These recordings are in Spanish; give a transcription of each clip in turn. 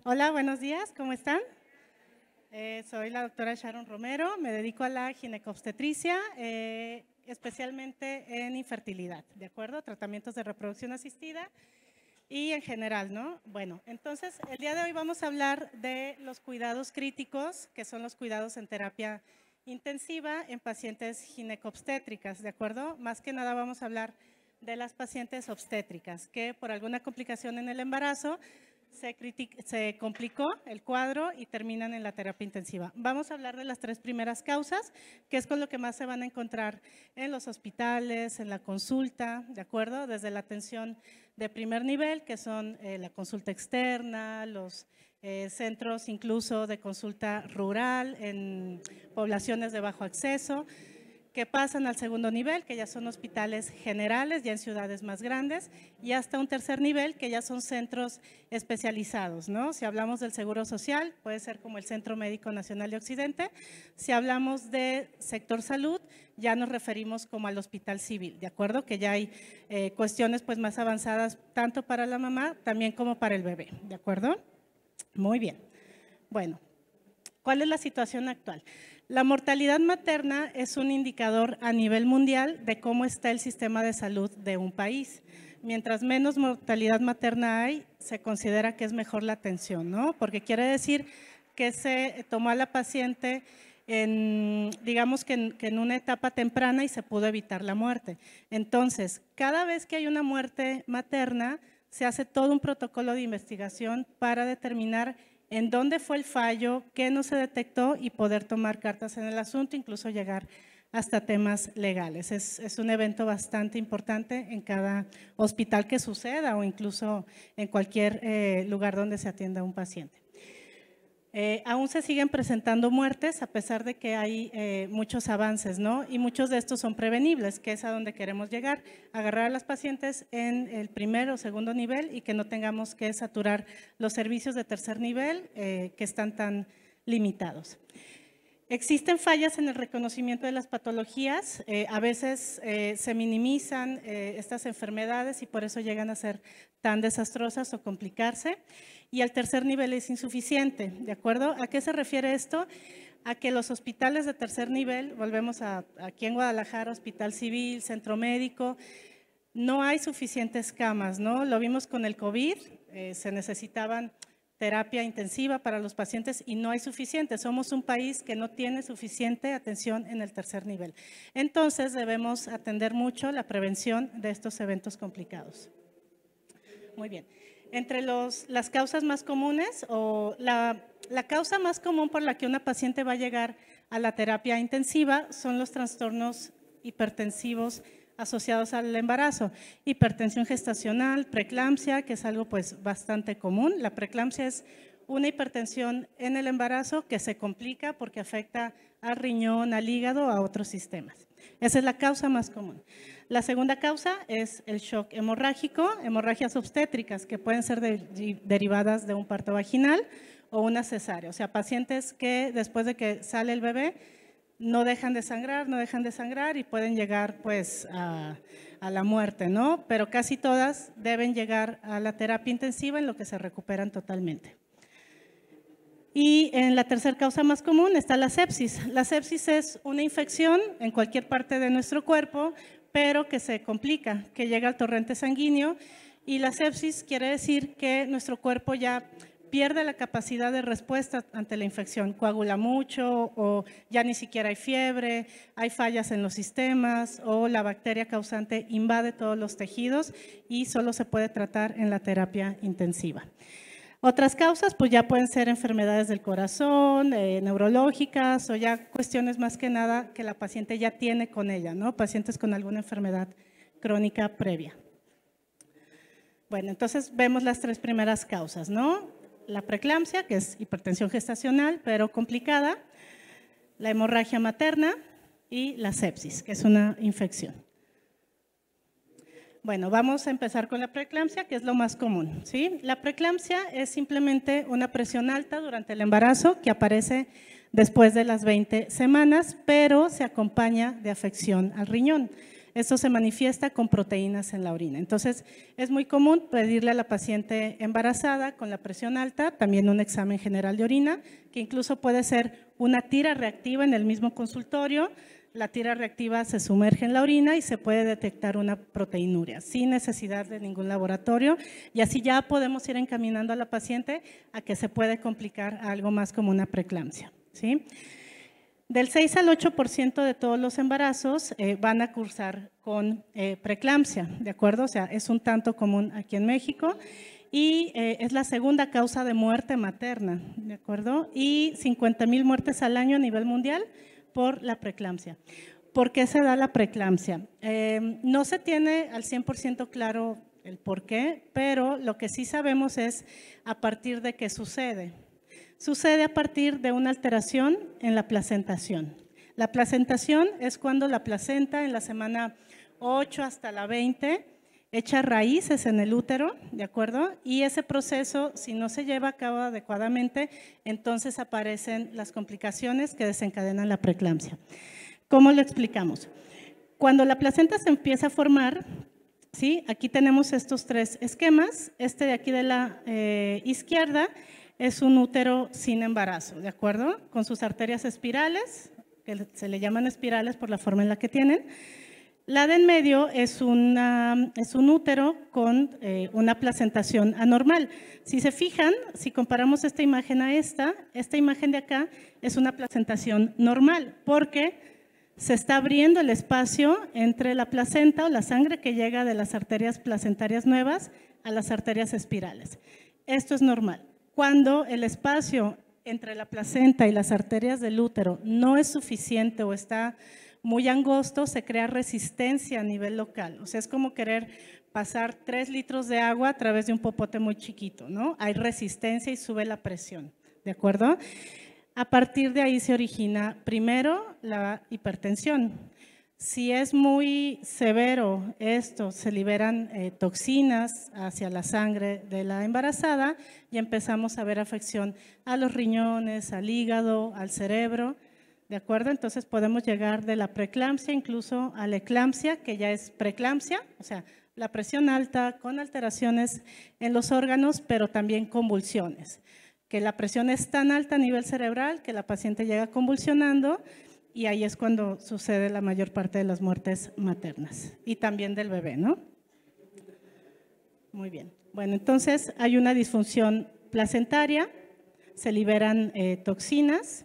Hola, buenos días, ¿cómo están? Soy la doctora Sharon Romero, me dedico a la ginecobstetricia, especialmente en infertilidad, ¿de acuerdo? Tratamientos de reproducción asistida y en general, ¿no? Bueno, entonces el día de hoy vamos a hablar de los cuidados críticos, que son los cuidados en terapia intensiva en pacientes ginecobstétricas, ¿de acuerdo? Más que nada vamos a hablar de las pacientes obstétricas que por alguna complicación en el embarazo se complicó el cuadro y terminan en la terapia intensiva. Vamos a hablar de las 3 primeras causas, que es con lo que más se van a encontrar en los hospitales, en la consulta, ¿de acuerdo? Desde la atención de primer nivel, que son la consulta externa, los centros incluso de consulta rural en poblaciones de bajo acceso, que pasan al segundo nivel, que ya son hospitales generales, ya en ciudades más grandes, y hasta un tercer nivel, que ya son centros especializados, ¿no? Si hablamos del Seguro Social, puede ser como el Centro Médico Nacional de Occidente. Si hablamos de sector salud, ya nos referimos como al Hospital Civil, ¿de acuerdo? Que ya hay cuestiones pues más avanzadas, tanto para la mamá, también como para el bebé, ¿de acuerdo? Muy bien. Bueno, ¿cuál es la situación actual? La mortalidad materna es un indicador a nivel mundial de cómo está el sistema de salud de un país. Mientras menos mortalidad materna hay, se considera que es mejor la atención, ¿no? Porque quiere decir que se tomó a la paciente digamos que en una etapa temprana y se pudo evitar la muerte. Entonces, cada vez que hay una muerte materna, se hace todo un protocolo de investigación para determinar en dónde fue el fallo, qué no se detectó y poder tomar cartas en el asunto, incluso llegar hasta temas legales. Es un evento bastante importante en cada hospital que suceda o incluso en cualquier lugar donde se atienda a un paciente. Aún se siguen presentando muertes a pesar de que hay muchos avances, ¿no? Y muchos de estos son prevenibles, que es a donde queremos llegar, agarrar a las pacientes en el primer o segundo nivel y que no tengamos que saturar los servicios de tercer nivel que están tan limitados. Existen fallas en el reconocimiento de las patologías, a veces se minimizan estas enfermedades y por eso llegan a ser tan desastrosas o complicarse. Y el tercer nivel es insuficiente, ¿de acuerdo? ¿A qué se refiere esto? A que los hospitales de tercer nivel, volvemos aquí en Guadalajara, Hospital Civil, Centro Médico, no hay suficientes camas, ¿no? Lo vimos con el COVID, se necesitaban terapia intensiva para los pacientes y no hay suficiente. Somos un país que no tiene suficiente atención en el tercer nivel. Entonces debemos atender mucho la prevención de estos eventos complicados. Muy bien. Entre las causas más comunes o la causa más común por la que una paciente va a llegar a la terapia intensiva son los trastornos hipertensivos asociados al embarazo, hipertensión gestacional, preeclampsia, que es algo pues bastante común. La preeclampsia es una hipertensión en el embarazo que se complica porque afecta al riñón, al hígado, a otros sistemas. Esa es la causa más común. La segunda causa es el shock hemorrágico, hemorragias obstétricas que pueden ser derivadas de un parto vaginal o una cesárea. O sea, pacientes que después de que sale el bebé no dejan de sangrar y pueden llegar pues a la muerte, ¿no? Pero casi todas deben llegar a la terapia intensiva en lo que se recuperan totalmente. Y en la tercera causa más común está la sepsis. La sepsis es una infección en cualquier parte de nuestro cuerpo, pero que se complica, que llega al torrente sanguíneo, y la sepsis quiere decir que nuestro cuerpo ya pierde la capacidad de respuesta ante la infección, coagula mucho o ya ni siquiera hay fiebre, hay fallas en los sistemas o la bacteria causante invade todos los tejidos y solo se puede tratar en la terapia intensiva. Otras causas pues ya pueden ser enfermedades del corazón, neurológicas o ya cuestiones más que nada que la paciente ya tiene con ella, ¿no? Pacientes con alguna enfermedad crónica previa. Bueno, entonces vemos las 3 primeras causas, ¿no? La preeclampsia, que es hipertensión gestacional, pero complicada, la hemorragia materna y la sepsis, que es una infección. Bueno, vamos a empezar con la preeclampsia, que es lo más común, ¿sí? La preeclampsia es simplemente una presión alta durante el embarazo que aparece después de las 20 semanas, pero se acompaña de afección al riñón. Esto se manifiesta con proteínas en la orina. Entonces, es muy común pedirle a la paciente embarazada con la presión alta, también un examen general de orina, que incluso puede ser una tira reactiva en el mismo consultorio. La tira reactiva se sumerge en la orina y se puede detectar una proteinuria sin necesidad de ningún laboratorio, y así ya podemos ir encaminando a la paciente a que se puede complicar algo más como una preeclampsia, ¿sí? Del 6 al 8% de todos los embarazos van a cursar con preeclampsia, ¿de acuerdo? O sea, es un tanto común aquí en México y es la segunda causa de muerte materna, ¿de acuerdo? Y 50,000 muertes al año a nivel mundial por la preeclampsia. ¿Por qué se da la preeclampsia? No se tiene al 100% claro el por qué, pero lo que sí sabemos es a partir de qué sucede. Sucede a partir de una alteración en la placentación. La placentación es cuando la placenta en la semana 8 hasta la 20 echa raíces en el útero, ¿de acuerdo? Y ese proceso, si no se lleva a cabo adecuadamente, entonces aparecen las complicaciones que desencadenan la preeclampsia. ¿Cómo lo explicamos? Cuando la placenta se empieza a formar, ¿sí? Aquí tenemos estos tres esquemas. Este de aquí de la izquierda es un útero sin embarazo, ¿de acuerdo? Con sus arterias espirales, que se le llaman espirales por la forma en la que tienen. La de en medio es un útero con una placentación anormal. Si se fijan, si comparamos esta imagen a esta imagen de acá es una placentación normal, porque se está abriendo el espacio entre la placenta o la sangre que llega de las arterias placentarias nuevas a las arterias espirales. Esto es normal. Cuando el espacio entre la placenta y las arterias del útero no es suficiente o está muy angosto, se crea resistencia a nivel local. O sea, es como querer pasar 3 litros de agua a través de un popote muy chiquito, ¿no? Hay resistencia y sube la presión, ¿de acuerdo? A partir de ahí se origina primero la hipertensión. Si es muy severo esto, se liberan toxinas hacia la sangre de la embarazada y empezamos a ver afección a los riñones, al hígado, al cerebro, ¿de acuerdo? Entonces podemos llegar de la preeclampsia incluso a la eclampsia, que ya es preeclampsia, o sea, la presión alta con alteraciones en los órganos, pero también convulsiones, que la presión es tan alta a nivel cerebral que la paciente llega convulsionando. Y ahí es cuando sucede la mayor parte de las muertes maternas y también del bebé, ¿no? Muy bien. Bueno, entonces hay una disfunción placentaria, se liberan toxinas,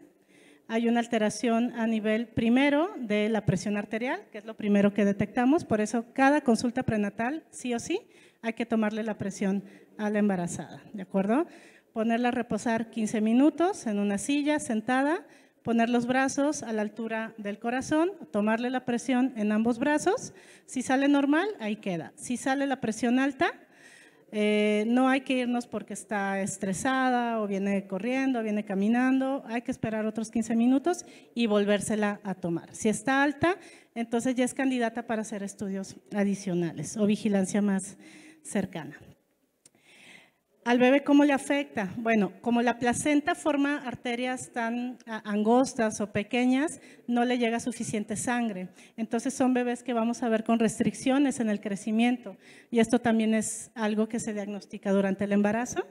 hay una alteración a nivel primero de la presión arterial, que es lo primero que detectamos, por eso cada consulta prenatal, sí o sí, hay que tomarle la presión a la embarazada, ¿de acuerdo? Ponerla a reposar 15 minutos en una silla, sentada, poner los brazos a la altura del corazón, tomarle la presión en ambos brazos. Si sale normal, ahí queda. Si sale la presión alta, no hay que irnos porque está estresada o viene corriendo, o viene caminando. Hay que esperar otros 15 minutos y volvérsela a tomar. Si está alta, entonces ya es candidata para hacer estudios adicionales o vigilancia más cercana. ¿Al bebé cómo le afecta? Bueno, como la placenta forma arterias tan angostas o pequeñas, no le llega suficiente sangre. Entonces son bebés que vamos a ver con restricciones en el crecimiento y esto también es algo que se diagnostica durante el embarazo.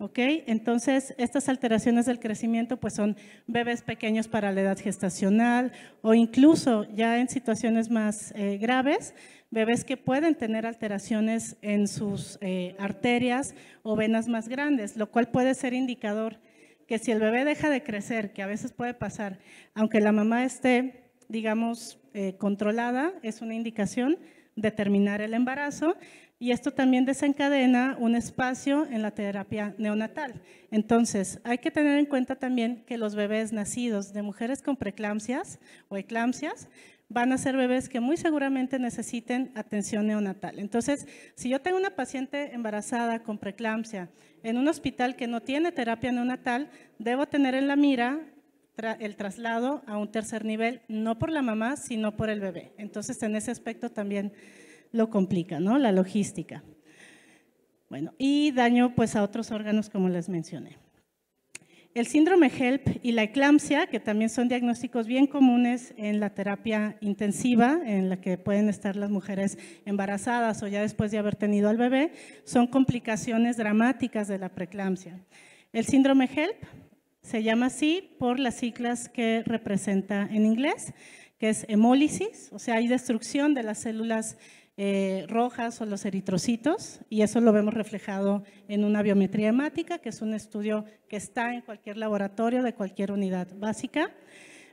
¿Ok? Entonces, estas alteraciones del crecimiento pues son bebés pequeños para la edad gestacional o incluso ya en situaciones más graves, bebés que pueden tener alteraciones en sus arterias o venas más grandes, lo cual puede ser indicador que si el bebé deja de crecer, que a veces puede pasar, aunque la mamá esté, digamos, controlada, es una indicación de terminar el embarazo. Y esto también desencadena un espacio en la terapia neonatal. Entonces, hay que tener en cuenta también que los bebés nacidos de mujeres con preeclampsias o eclampsias van a ser bebés que muy seguramente necesiten atención neonatal. Entonces, si yo tengo una paciente embarazada con preeclampsia en un hospital que no tiene terapia neonatal, debo tener en la mira el traslado a un tercer nivel, no por la mamá, sino por el bebé. Entonces, en ese aspecto también lo complica, ¿no? La logística. Bueno, y daño pues a otros órganos como les mencioné. El síndrome HELP y la eclampsia, que también son diagnósticos bien comunes en la terapia intensiva, en la que pueden estar las mujeres embarazadas o ya después de haber tenido al bebé, son complicaciones dramáticas de la preeclampsia. El síndrome HELP se llama así por las siglas que representa en inglés, que es hemólisis, o sea, hay destrucción de las células rojas o los eritrocitos, y eso lo vemos reflejado en una biometría hemática, que es un estudio que está en cualquier laboratorio de cualquier unidad básica.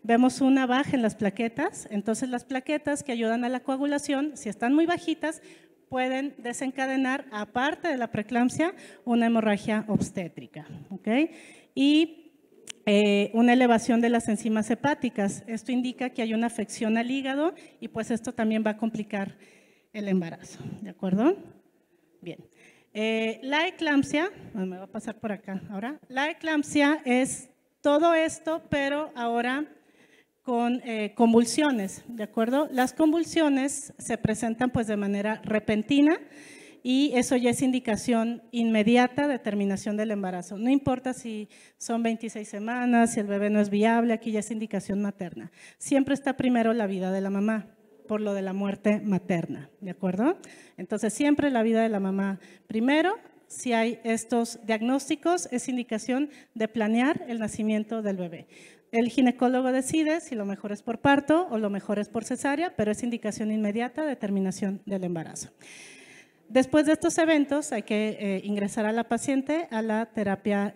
Vemos una baja en las plaquetas, entonces las plaquetas que ayudan a la coagulación, si están muy bajitas, pueden desencadenar, aparte de la preeclampsia, una hemorragia obstétrica, ¿ok? Y una elevación de las enzimas hepáticas. Esto indica que hay una afección al hígado y pues esto también va a complicar el embarazo, ¿de acuerdo? Bien. La eclampsia, me va a pasar por acá ahora. La eclampsia es todo esto, pero ahora con convulsiones, ¿de acuerdo? Las convulsiones se presentan pues de manera repentina y eso ya es indicación inmediata de terminación del embarazo. No importa si son 26 semanas, si el bebé no es viable, aquí ya es indicación materna. Siempre está primero la vida de la mamá, por lo de la muerte materna, ¿de acuerdo? Entonces, siempre la vida de la mamá primero. Si hay estos diagnósticos, es indicación de planear el nacimiento del bebé. El ginecólogo decide si lo mejor es por parto o lo mejor es por cesárea, pero es indicación inmediata de terminación del embarazo. Después de estos eventos, hay que ingresar a la paciente a la terapia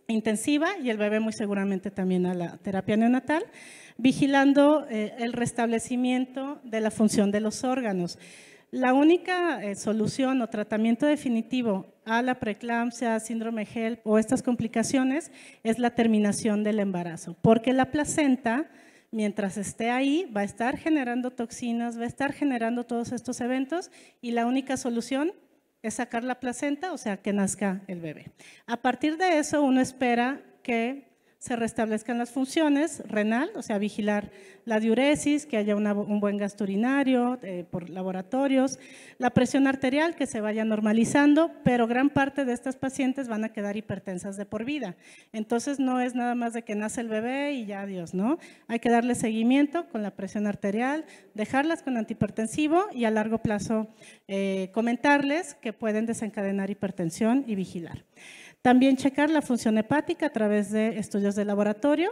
intensiva y el bebé muy seguramente también a la terapia neonatal, vigilando el restablecimiento de la función de los órganos. La única solución o tratamiento definitivo a la preeclampsia, síndrome HELP o estas complicaciones es la terminación del embarazo, porque la placenta, mientras esté ahí, va a estar generando toxinas, va a estar generando todos estos eventos y la única solución es sacar la placenta, o sea, que nazca el bebé. A partir de eso, uno espera que se restablezcan las funciones renal, o sea, vigilar la diuresis, que haya un buen gasto urinario por laboratorios, la presión arterial que se vaya normalizando, pero gran parte de estas pacientes van a quedar hipertensas de por vida. Entonces, no es nada más de que nace el bebé y ya adiós, ¿no? Hay que darle seguimiento con la presión arterial, dejarlas con antihipertensivo y a largo plazo comentarles que pueden desencadenar hipertensión y vigilar. También checar la función hepática a través de estudios de laboratorio.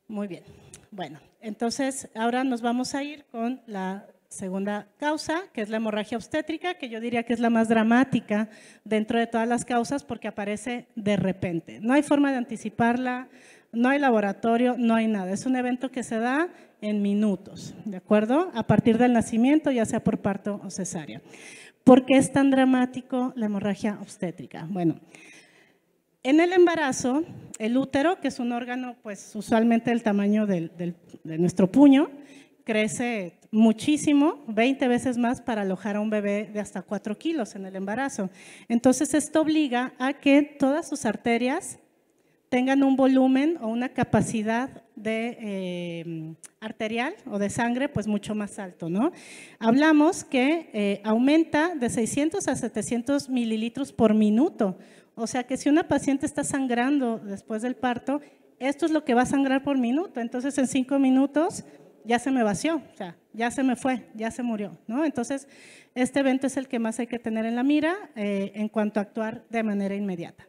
Muy bien. Bueno, entonces ahora nos vamos a ir con la segunda causa, que es la hemorragia obstétrica, que yo diría que es la más dramática dentro de todas las causas porque aparece de repente. No hay forma de anticiparla, no hay laboratorio, no hay nada. Es un evento que se da en minutos, ¿de acuerdo? A partir del nacimiento, ya sea por parto o cesárea. ¿Por qué es tan dramático la hemorragia obstétrica? Bueno, en el embarazo, el útero, que es un órgano pues usualmente del tamaño de nuestro puño, crece muchísimo, 20 veces más para alojar a un bebé de hasta 4 kilos en el embarazo. Entonces, esto obliga a que todas sus arterias tengan un volumen o una capacidad de arterial o de sangre pues mucho más alto, ¿no? Hablamos que aumenta de 600 a 700 mililitros por minuto, o sea que si una paciente está sangrando después del parto, esto es lo que va a sangrar por minuto, entonces en 5 minutos ya se me vació, o sea, ya se me fue, ya se murió, ¿no? Entonces, este evento es el que más hay que tener en la mira en cuanto a actuar de manera inmediata.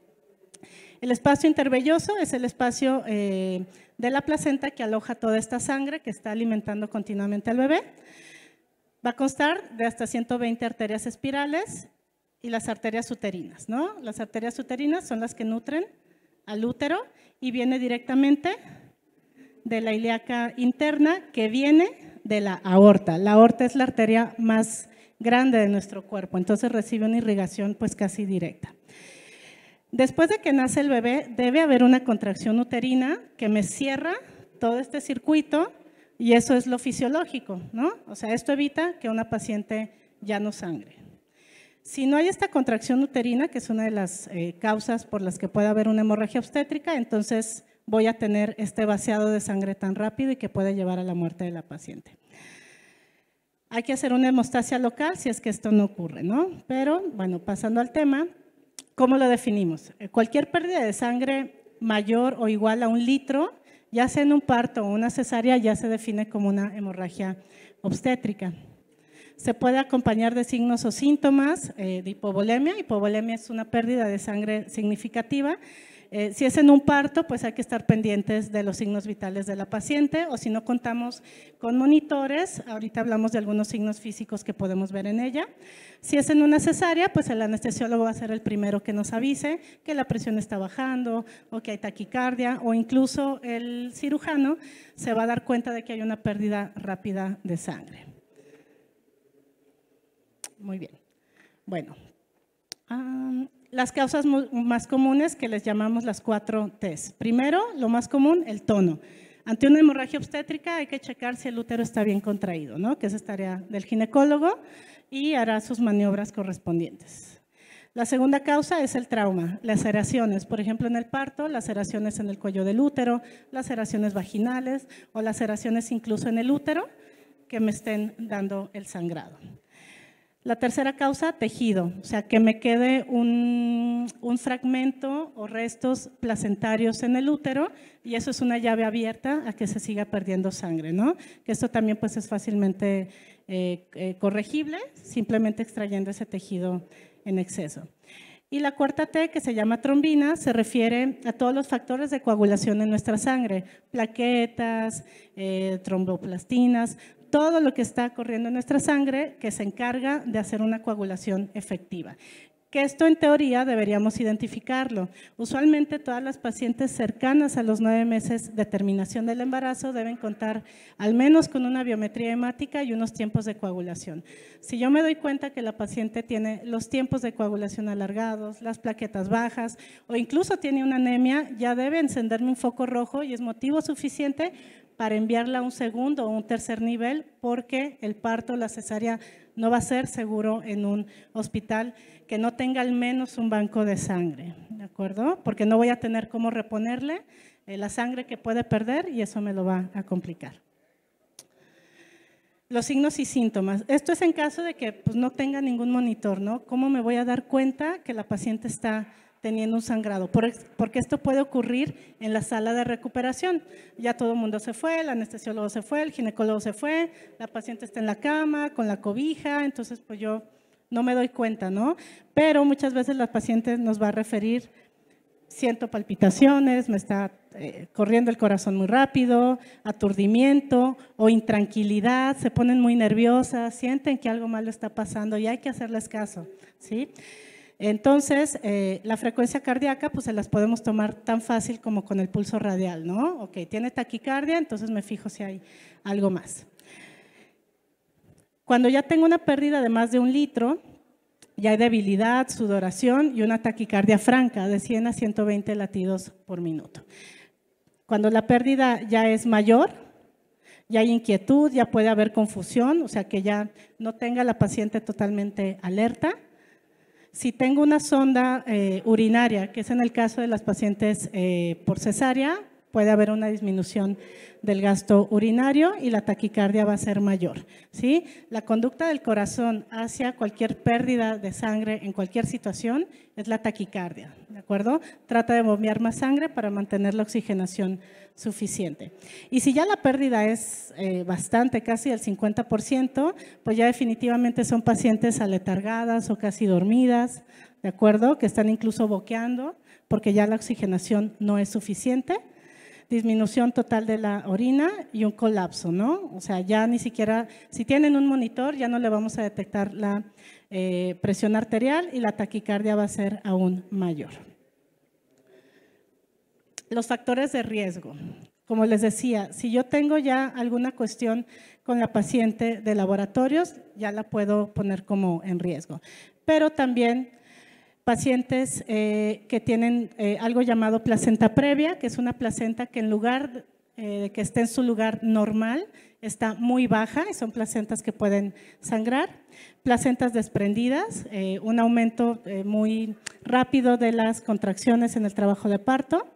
El espacio intervelloso es el espacio de la placenta que aloja toda esta sangre que está alimentando continuamente al bebé. Va a constar de hasta 120 arterias espirales y las arterias uterinas, ¿no? Las arterias uterinas son las que nutren al útero y viene directamente de la ilíaca interna que viene de la aorta. La aorta es la arteria más grande de nuestro cuerpo, entonces recibe una irrigación pues casi directa. Después de que nace el bebé, debe haber una contracción uterina que me cierra todo este circuito y eso es lo fisiológico, ¿no? O sea, esto evita que una paciente ya no sangre. Si no hay esta contracción uterina, que es una de las causas por las que puede haber una hemorragia obstétrica, entonces voy a tener este vaciado de sangre tan rápido y que puede llevar a la muerte de la paciente. Hay que hacer una hemostasia local si es que esto no ocurre, ¿no? Pero, bueno, pasando al tema, ¿Cómo lo definimos? Cualquier pérdida de sangre mayor o igual a 1 litro, ya sea en un parto o una cesárea, ya se define como una hemorragia obstétrica. Se puede acompañar de signos o síntomas de hipovolemia. Hipovolemia es una pérdida de sangre significativa. Si es en un parto, pues hay que estar pendientes de los signos vitales de la paciente, o si no contamos con monitores, ahorita hablamos de algunos signos físicos que podemos ver en ella. Si es en una cesárea, pues el anestesiólogo va a ser el primero que nos avise que la presión está bajando o que hay taquicardia, o incluso el cirujano se va a dar cuenta de que hay una pérdida rápida de sangre. Muy bien. Bueno, las causas más comunes que les llamamos las 4 T's. Primero, lo más común, el tono. Ante una hemorragia obstétrica hay que checar si el útero está bien contraído, ¿no? Que esa es tarea del ginecólogo y hará sus maniobras correspondientes. La segunda causa es el trauma, laceraciones, por ejemplo en el parto, laceraciones en el cuello del útero, laceraciones vaginales o laceraciones incluso en el útero que me estén dando el sangrado. La tercera causa, tejido, o sea, que me quede un fragmento o restos placentarios en el útero y eso es una llave abierta a que se siga perdiendo sangre, ¿no? Que esto también pues es fácilmente corregible, simplemente extrayendo ese tejido en exceso. Y la cuarta T, que se llama trombina, se refiere a todos los factores de coagulación en nuestra sangre, plaquetas, tromboplastinas, todo lo que está corriendo en nuestra sangre que se encarga de hacer una coagulación efectiva. Que esto en teoría deberíamos identificarlo. Usualmente todas las pacientes cercanas a los 9 meses de terminación del embarazo deben contar al menos con una biometría hemática y unos tiempos de coagulación. Si yo me doy cuenta que la paciente tiene los tiempos de coagulación alargados, las plaquetas bajas o incluso tiene una anemia, ya debe encenderme un foco rojo y es motivo suficiente para enviarla a un segundo o un tercer nivel porque el parto, la cesárea no va a ser seguro en un hospital que no tenga al menos un banco de sangre, ¿de acuerdo? Porque no voy a tener cómo reponerle la sangre que puede perder y eso me lo va a complicar. Los signos y síntomas. Esto es en caso de que pues, no tenga ningún monitor, ¿no? ¿Cómo me voy a dar cuenta que la paciente está teniendo un sangrado? Porque esto puede ocurrir en la sala de recuperación. Ya todo el mundo se fue, el anestesiólogo se fue, el ginecólogo se fue, la paciente está en la cama con la cobija, entonces pues yo no me doy cuenta, ¿no? Pero muchas veces la paciente nos va a referir, siento palpitaciones, me está corriendo el corazón muy rápido, aturdimiento o intranquilidad, se ponen muy nerviosas, sienten que algo malo está pasando y hay que hacerles caso, ¿sí? Entonces, la frecuencia cardíaca, pues se las podemos tomar tan fácil como con el pulso radial, ¿no? Ok, tiene taquicardia, entonces me fijo si hay algo más. Cuando ya tengo una pérdida de más de 1 litro, ya hay debilidad, sudoración y una taquicardia franca de 100 a 120 latidos por minuto. Cuando la pérdida ya es mayor, ya hay inquietud, ya puede haber confusión, o sea que ya no tenga la paciente totalmente alerta. Si tengo una sonda urinaria, que es en el caso de las pacientes por cesárea, puede haber una disminución del gasto urinario y la taquicardia va a ser mayor, ¿sí? La conducta del corazón hacia cualquier pérdida de sangre en cualquier situación es la taquicardia, ¿de acuerdo? Trata de bombear más sangre para mantener la oxigenación suficiente. Y si ya la pérdida es bastante, casi el 50%, pues ya definitivamente son pacientes aletargadas o casi dormidas, ¿de acuerdo? Que están incluso boqueando porque ya la oxigenación no es suficiente. Disminución total de la orina y un colapso, ¿no? O sea, ya ni siquiera, si tienen un monitor, ya no le vamos a detectar la presión arterial y la taquicardia va a ser aún mayor. Los factores de riesgo. Como les decía, si yo tengo ya alguna cuestión con la paciente de laboratorios, ya la puedo poner como en riesgo. Pero también pacientes que tienen algo llamado placenta previa, que es una placenta que en lugar de que esté en su lugar normal, está muy baja y son placentas que pueden sangrar. Placentas desprendidas, un aumento muy rápido de las contracciones en el trabajo de parto.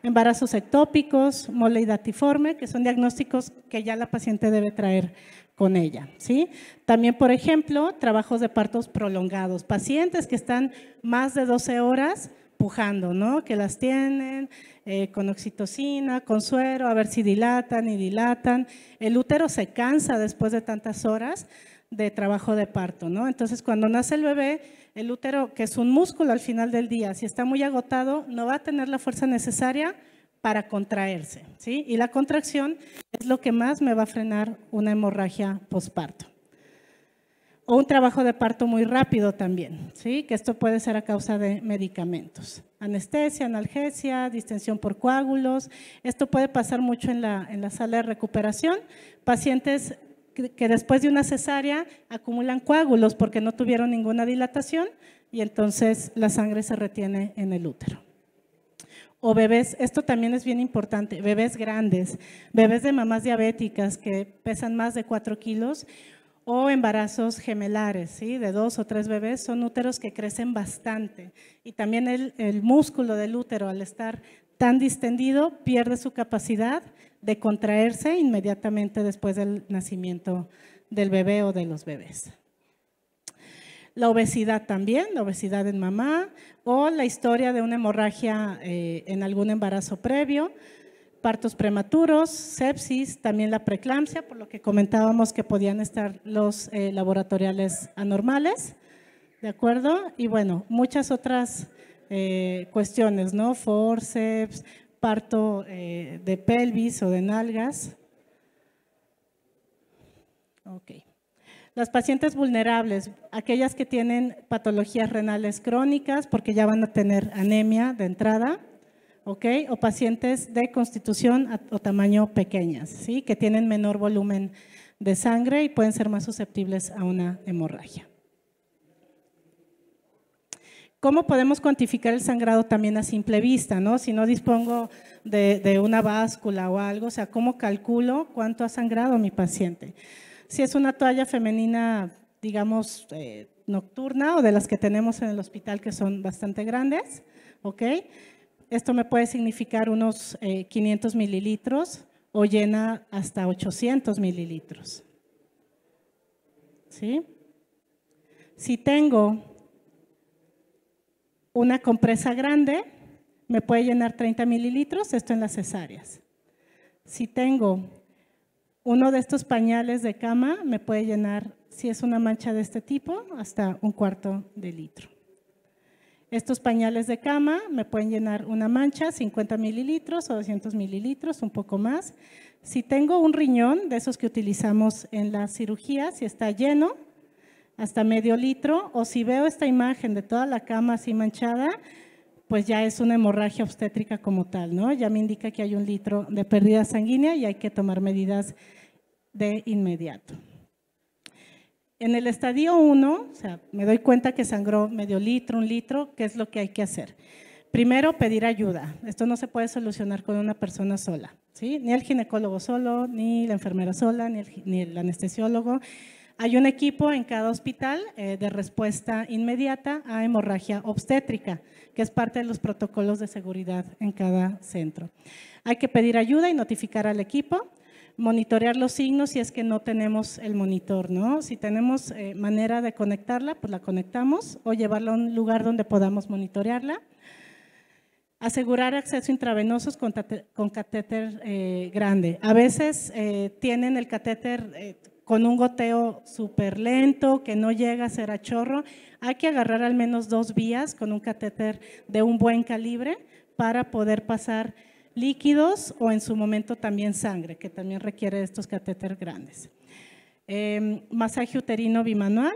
Embarazos ectópicos, mole hidatiforme, que son diagnósticos que ya la paciente debe traer con ella, ¿sí? También, por ejemplo, trabajos de partos prolongados, pacientes que están más de 12 horas pujando, ¿no? Que las tienen con oxitocina, con suero, a ver si dilatan y dilatan. El útero se cansa después de tantas horas de trabajo de parto, ¿no? Entonces, cuando nace el bebé, el útero, que es un músculo al final del día, si está muy agotado, no va a tener la fuerza necesaria para contraerse, ¿sí? Y la contracción es lo que más me va a frenar una hemorragia posparto. O un trabajo de parto muy rápido también, ¿sí? Que esto puede ser a causa de medicamentos. Anestesia, analgesia, distensión por coágulos. Esto puede pasar mucho en la sala de recuperación. Pacientes que después de una cesárea acumulan coágulos porque no tuvieron ninguna dilatación y entonces la sangre se retiene en el útero. O bebés, esto también es bien importante, bebés grandes, bebés de mamás diabéticas que pesan más de 4 kilos o embarazos gemelares, ¿sí? De 2 o 3 bebés, son úteros que crecen bastante y también el músculo del útero al estar tan distendido pierde su capacidad de contraerse inmediatamente después del nacimiento del bebé o de los bebés. La obesidad también, la obesidad en mamá o la historia de una hemorragia en algún embarazo previo, partos prematuros, sepsis, también la preeclampsia, por lo que comentábamos que podían estar los laboratoriales anormales, ¿de acuerdo? Y bueno, muchas otras cuestiones, ¿no? Forceps, parto de pelvis o de nalgas. Ok. Las pacientes vulnerables, aquellas que tienen patologías renales crónicas porque ya van a tener anemia de entrada, ¿ok? O pacientes de constitución o tamaño pequeñas, ¿sí? Que tienen menor volumen de sangre y pueden ser más susceptibles a una hemorragia. ¿Cómo podemos cuantificar el sangrado también a simple vista, ¿no? Si no dispongo de una báscula o algo, o sea, ¿cómo calculo cuánto ha sangrado mi paciente? Si es una toalla femenina, digamos, nocturna o de las que tenemos en el hospital que son bastante grandes, ¿ok? Esto me puede significar unos 500 mililitros o llena hasta 800 mililitros, ¿sí? Si tengo una compresa grande, me puede llenar 30 mililitros, esto en las cesáreas. Si tengo uno de estos pañales de cama, me puede llenar, si es una mancha de este tipo, hasta 1/4 de litro. Estos pañales de cama me pueden llenar una mancha, 50 mililitros o 200 mililitros, un poco más. Si tengo un riñón, de esos que utilizamos en la cirugía, si está lleno, hasta medio litro, o si veo esta imagen de toda la cama así manchada, pues ya es una hemorragia obstétrica como tal, ¿no? Ya me indica que hay 1 litro de pérdida sanguínea y hay que tomar medidas de inmediato. En el estadio 1, o sea, me doy cuenta que sangró medio litro, 1 litro, ¿qué es lo que hay que hacer? Primero, pedir ayuda. Esto no se puede solucionar con una persona sola, ¿sí? Ni el ginecólogo solo, ni la enfermera sola, ni el anestesiólogo. Hay un equipo en cada hospital de respuesta inmediata a hemorragia obstétrica, que es parte de los protocolos de seguridad en cada centro. Hay que pedir ayuda y notificar al equipo, monitorear los signos si es que no tenemos el monitor, ¿no? Si tenemos manera de conectarla, pues la conectamos o llevarla a un lugar donde podamos monitorearla. Asegurar acceso intravenosos con catéter grande. A veces tienen el catéter con un goteo súper lento, que no llega a ser a chorro. Hay que agarrar al menos 2 vías con un catéter de un buen calibre para poder pasar líquidos o en su momento también sangre, que también requiere estos catéteres grandes. Masaje uterino bimanual.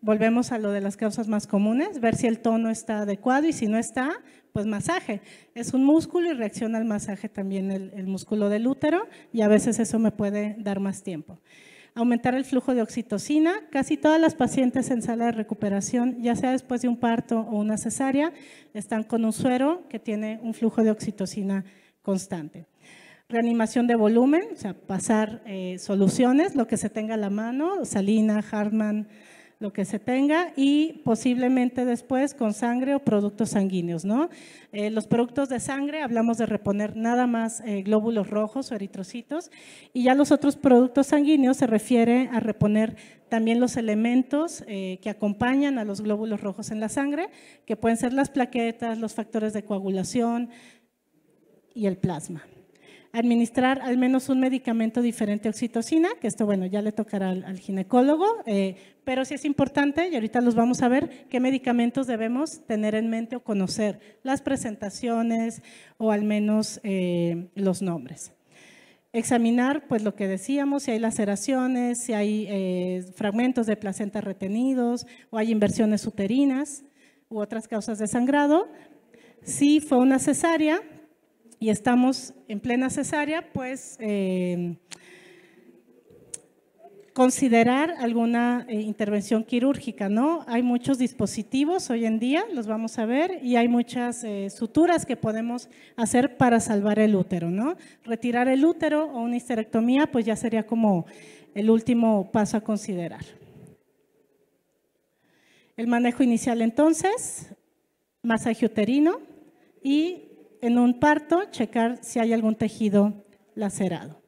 Volvemos a lo de las causas más comunes, ver si el tono está adecuado y si no está, pues masaje. Es un músculo y reacciona al masaje también el músculo del útero y a veces eso me puede dar más tiempo. Aumentar el flujo de oxitocina. Casi todas las pacientes en sala de recuperación, ya sea después de un parto o una cesárea, están con un suero que tiene un flujo de oxitocina constante. Reanimación de volumen, o sea, pasar soluciones, lo que se tenga a la mano, Salina, Hartmann, lo que se tenga y posiblemente después con sangre o productos sanguíneos, ¿no? Los productos de sangre, hablamos de reponer nada más glóbulos rojos o eritrocitos, y ya los otros productos sanguíneos se refiere a reponer también los elementos que acompañan a los glóbulos rojos en la sangre, que pueden ser las plaquetas, los factores de coagulación y el plasma. Administrar al menos un medicamento diferente a oxitocina, que esto, bueno, ya le tocará al ginecólogo, pero sí es importante, y ahorita los vamos a ver, qué medicamentos debemos tener en mente o conocer, las presentaciones o al menos los nombres. Examinar, pues lo que decíamos, si hay laceraciones, si hay fragmentos de placenta retenidos o hay inversiones uterinas u otras causas de sangrado. Si fue una cesárea y estamos en plena cesárea, pues considerar alguna intervención quirúrgica, ¿no? Hay muchos dispositivos hoy en día, los vamos a ver, y hay muchas suturas que podemos hacer para salvar el útero, ¿no? Retirar el útero o una histerectomía, pues ya sería como el último paso a considerar. El manejo inicial entonces, masaje uterino y en un parto checar si hay algún tejido lacerado.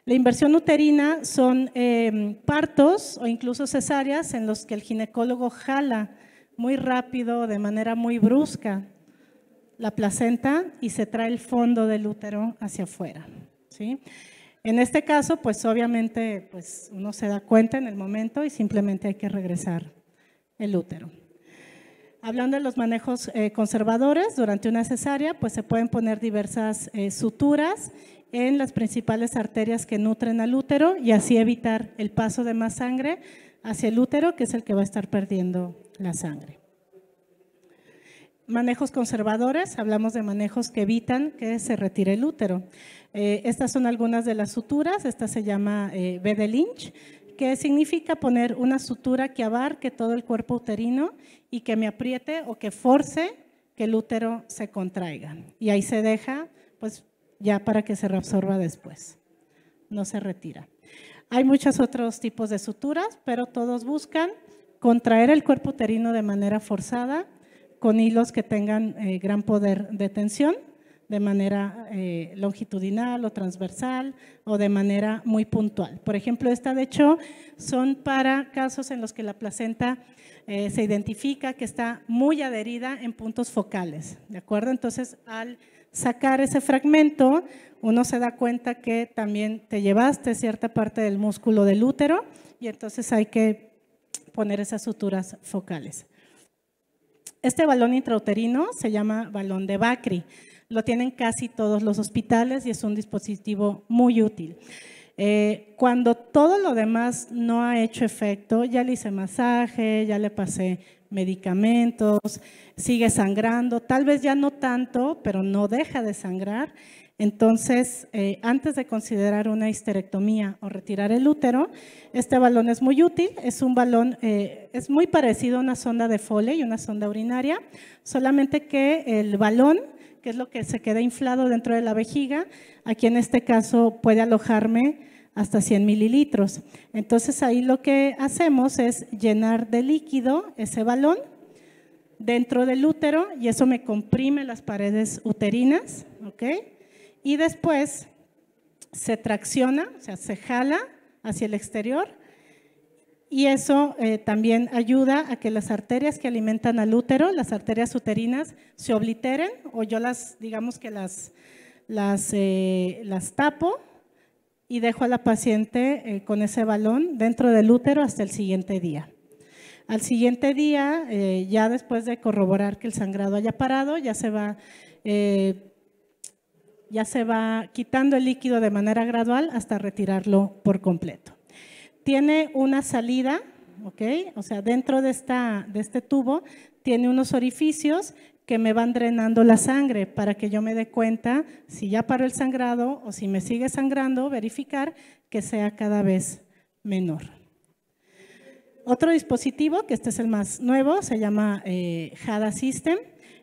La inversión uterina son partos o incluso cesáreas en los que el ginecólogo jala muy rápido, de manera muy brusca, la placenta y se trae el fondo del útero hacia afuera, ¿sí? En este caso, pues obviamente pues uno se da cuenta en el momento y simplemente hay que regresar el útero. Hablando de los manejos conservadores, durante una cesárea, pues se pueden poner diversas suturas en las principales arterias que nutren al útero y así evitar el paso de más sangre hacia el útero, que es el que va a estar perdiendo la sangre. Manejos conservadores, hablamos de manejos que evitan que se retire el útero. Estas son algunas de las suturas, esta se llama V de Lynch, que significa poner una sutura que abarque todo el cuerpo uterino y que me apriete o que force que el útero se contraiga. Y ahí se deja, pues ya para que se reabsorba después, no se retira. Hay muchos otros tipos de suturas, pero todos buscan contraer el cuerpo uterino de manera forzada, con hilos que tengan gran poder de tensión, de manera longitudinal o transversal o de manera muy puntual. Por ejemplo, esta de hecho son para casos en los que la placenta se identifica que está muy adherida en puntos focales, ¿de acuerdo? Entonces, al sacar ese fragmento, uno se da cuenta que también te llevaste cierta parte del músculo del útero y entonces hay que poner esas suturas focales. Este balón intrauterino se llama balón de Bakri. Lo tienen casi todos los hospitales y es un dispositivo muy útil. Cuando todo lo demás no ha hecho efecto, ya le hice masaje, ya le pasé medicamentos, sigue sangrando, tal vez ya no tanto, pero no deja de sangrar. Entonces, antes de considerar una histerectomía o retirar el útero, este balón es muy útil, es un balón, es muy parecido a una sonda de Foley y una sonda urinaria, solamente que el balón, que es lo que se queda inflado dentro de la vejiga, aquí en este caso puede alojarme hasta 100 mililitros. Entonces ahí lo que hacemos es llenar de líquido ese balón dentro del útero y eso me comprime las paredes uterinas, ¿ok? Y después se tracciona, o sea, se jala hacia el exterior y eso también ayuda a que las arterias que alimentan al útero, las arterias uterinas, se obliteren o yo las, digamos que las tapo y dejo a la paciente con ese balón dentro del útero hasta el siguiente día. Al siguiente día, ya después de corroborar que el sangrado haya parado, ya se va quitando el líquido de manera gradual hasta retirarlo por completo. Tiene una salida, ¿ok? O sea, dentro de este tubo tiene unos orificios que me van drenando la sangre para que yo me dé cuenta si ya paró el sangrado o si me sigue sangrando, verificar que sea cada vez menor. Otro dispositivo, que este es el más nuevo, se llama HADA System.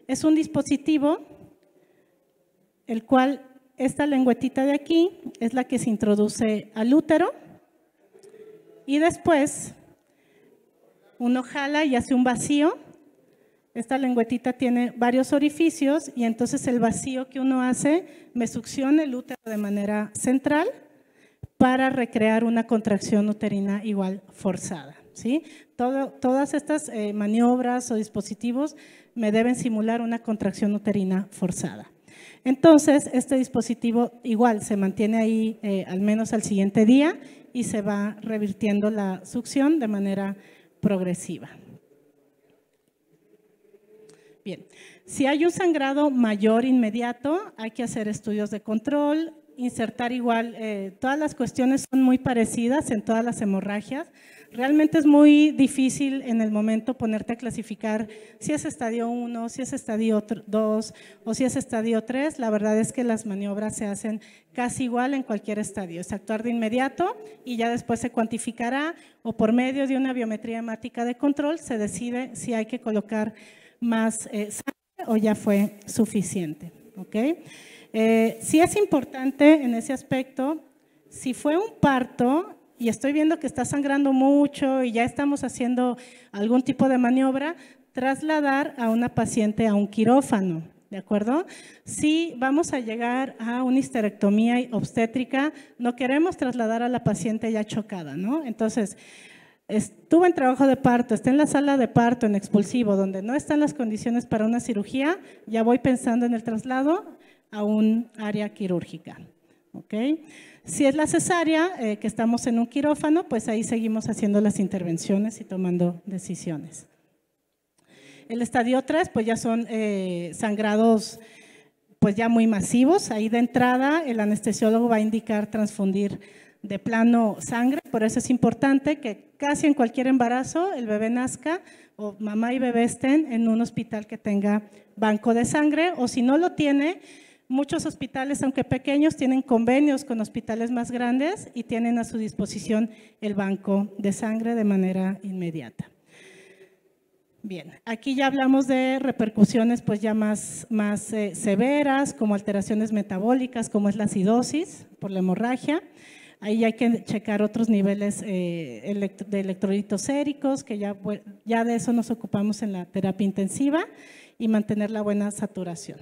Es un dispositivo el cual esta lengüetita de aquí es la que se introduce al útero y después uno jala y hace un vacío. Esta lengüetita tiene varios orificios y entonces el vacío que uno hace me succiona el útero de manera central para recrear una contracción uterina igual forzada, ¿sí? Todas estas maniobras o dispositivos me deben simular una contracción uterina forzada. Entonces, este dispositivo igual se mantiene ahí al menos al siguiente día y se va revirtiendo la succión de manera progresiva. Bien, si hay un sangrado mayor inmediato, hay que hacer estudios de control, insertar igual, todas las cuestiones son muy parecidas en todas las hemorragias. Realmente es muy difícil en el momento ponerte a clasificar si es estadio 1, si es estadio 2 o si es estadio 3. La verdad es que las maniobras se hacen casi igual en cualquier estadio. Es actuar de inmediato y ya después se cuantificará o por medio de una biometría hemática de control se decide si hay que colocar más sangre o ya fue suficiente. ¿Okay? Sí es importante en ese aspecto, si fue un parto y estoy viendo que está sangrando mucho y ya estamos haciendo algún tipo de maniobra, trasladar a una paciente a un quirófano, ¿de acuerdo? Si vamos a llegar a una histerectomía obstétrica, no queremos trasladar a la paciente ya chocada, ¿no? Entonces, estuvo en trabajo de parto, está en la sala de parto en expulsivo, donde no están las condiciones para una cirugía, ya voy pensando en el traslado a un área quirúrgica. ¿Okay? Si es la cesárea, que estamos en un quirófano, pues ahí seguimos haciendo las intervenciones y tomando decisiones. El estadio 3, pues ya son sangrados pues ya muy masivos. Ahí de entrada el anestesiólogo va a indicar transfundir de plano sangre, por eso es importante que casi en cualquier embarazo el bebé nazca o mamá y bebé estén en un hospital que tenga banco de sangre, o si no lo tiene, muchos hospitales, aunque pequeños, tienen convenios con hospitales más grandes y tienen a su disposición el banco de sangre de manera inmediata. Bien, aquí ya hablamos de repercusiones pues ya más severas, como alteraciones metabólicas, como es la acidosis por la hemorragia. Ahí hay que checar otros niveles de electrolitos séricos, que ya de eso nos ocupamos en la terapia intensiva, y mantener la buena saturación.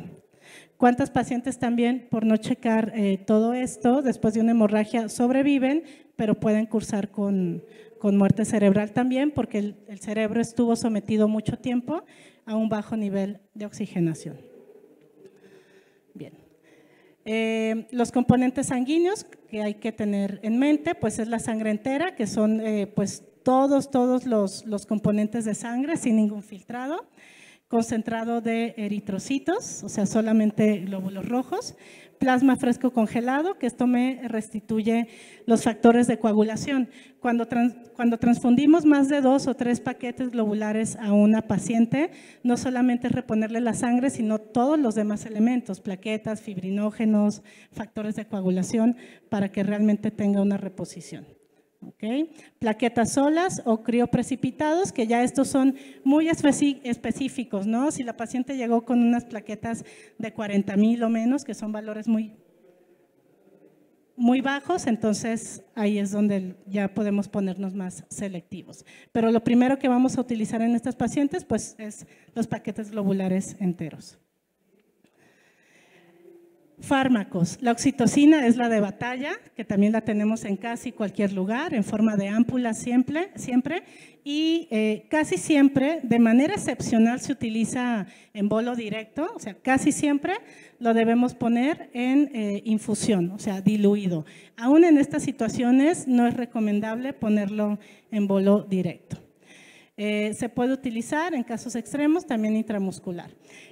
¿Cuántas pacientes también por no checar todo esto después de una hemorragia sobreviven, pero pueden cursar con muerte cerebral también, porque el cerebro estuvo sometido mucho tiempo a un bajo nivel de oxigenación? Bien. Los componentes sanguíneos que hay que tener en mente, pues es la sangre entera, que son pues todos los componentes de sangre sin ningún filtrado, concentrado de eritrocitos, o sea, solamente glóbulos rojos, plasma fresco congelado, que esto me restituye los factores de coagulación. Cuando transfundimos más de 2 o 3 paquetes globulares a una paciente, no solamente es reponerle la sangre, sino todos los demás elementos, plaquetas, fibrinógenos, factores de coagulación, para que realmente tenga una reposición. ¿Okay? Plaquetas solas o crioprecipitados, que ya estos son muy específicos, ¿no? Si la paciente llegó con unas plaquetas de 40,000 o menos, que son valores muy bajos, entonces ahí es donde ya podemos ponernos más selectivos. Pero lo primero que vamos a utilizar en estas pacientes pues es los paquetes globulares enteros. Fármacos. La oxitocina es la de batalla, que también la tenemos en casi cualquier lugar, en forma de ámpula siempre y casi siempre, de manera excepcional, se utiliza en bolo directo, o sea, casi siempre lo debemos poner en infusión, o sea, diluido. Aún en estas situaciones no es recomendable ponerlo en bolo directo. Se puede utilizar en casos extremos también intramuscular.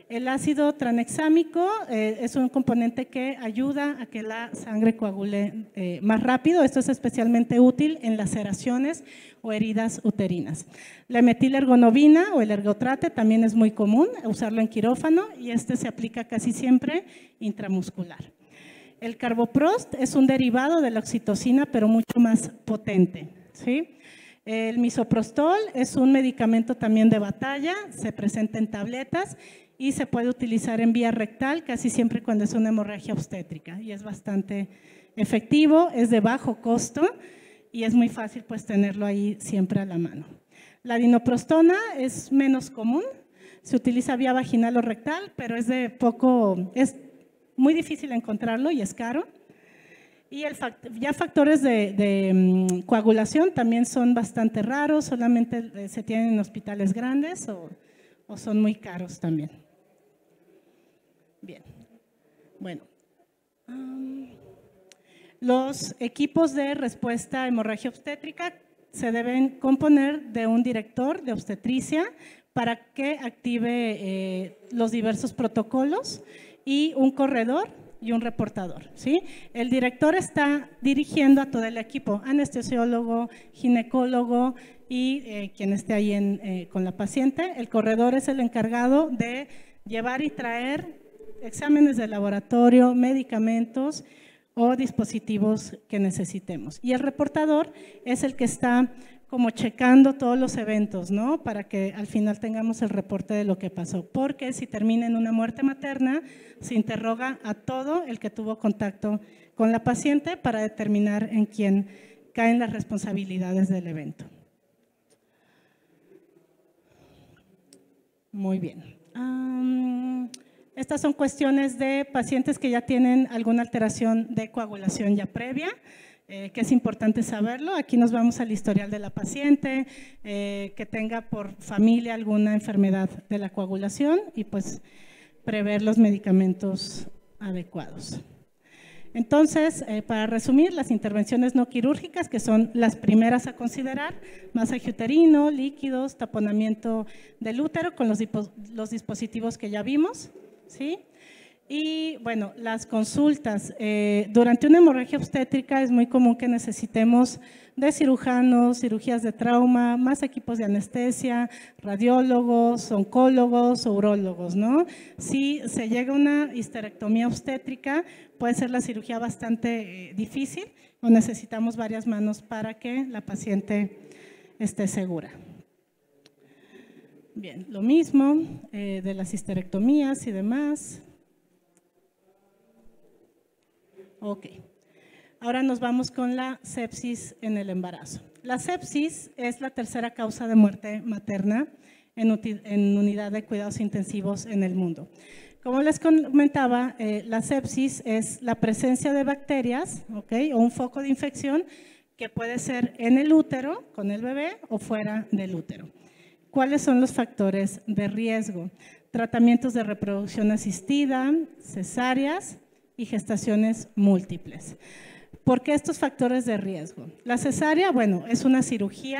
El ácido tranexámico es un componente que ayuda a que la sangre coagule más rápido. Esto es especialmente útil en laceraciones o heridas uterinas. La metilergonovina o el ergotrate también es muy común usarlo en quirófano y este se aplica casi siempre intramuscular. El carboprost es un derivado de la oxitocina, pero mucho más potente, ¿sí? El misoprostol es un medicamento también de batalla, se presenta en tabletas y se puede utilizar en vía rectal casi siempre cuando es una hemorragia obstétrica y es bastante efectivo, es de bajo costo y es muy fácil pues tenerlo ahí siempre a la mano. La dinoprostona es menos común, se utiliza vía vaginal o rectal, pero es muy difícil encontrarlo y es caro. Y ya factores de coagulación también son bastante raros, solamente se tienen en hospitales grandes o son muy caros también. Bien, bueno. Los equipos de respuesta a hemorragia obstétrica se deben componer de un director de obstetricia para que active los diversos protocolos y un corredor y un reportador, ¿sí? El director está dirigiendo a todo el equipo, anestesiólogo, ginecólogo y quien esté ahí con la paciente. El corredor es el encargado de llevar y traer exámenes de laboratorio, medicamentos o dispositivos que necesitemos. Y el reportador es el que está como checando todos los eventos, ¿no? Para que al final tengamos el reporte de lo que pasó. Porque si termina en una muerte materna, se interroga a todo el que tuvo contacto con la paciente para determinar en quién caen las responsabilidades del evento. Muy bien. Estas son cuestiones de pacientes que ya tienen alguna alteración de coagulación ya previa, que es importante saberlo. Aquí nos vamos al historial de la paciente, que tenga por familia alguna enfermedad de la coagulación y pues prever los medicamentos adecuados. Entonces, para resumir, las intervenciones no quirúrgicas, que son las primeras a considerar: masaje uterino, líquidos, taponamiento del útero con los dispositivos que ya vimos, ¿sí? Y bueno, las consultas. Durante una hemorragia obstétrica es muy común que necesitemos de cirujanos, cirugías de trauma, más equipos de anestesia, radiólogos, oncólogos, urólogos, ¿no? Si se llega a una histerectomía obstétrica, puede ser la cirugía bastante difícil o necesitamos varias manos para que la paciente esté segura. Bien, lo mismo de las histerectomías y demás. Ok, ahora nos vamos con la sepsis en el embarazo. La sepsis es la tercera causa de muerte materna en unidad de cuidados intensivos en el mundo. Como les comentaba, la sepsis es la presencia de bacterias, ¿okay? O un foco de infección que puede ser en el útero con el bebé o fuera del útero. ¿Cuáles son los factores de riesgo? Tratamientos de reproducción asistida, cesáreas y gestaciones múltiples. ¿Por qué estos factores de riesgo? La cesárea, bueno, es una cirugía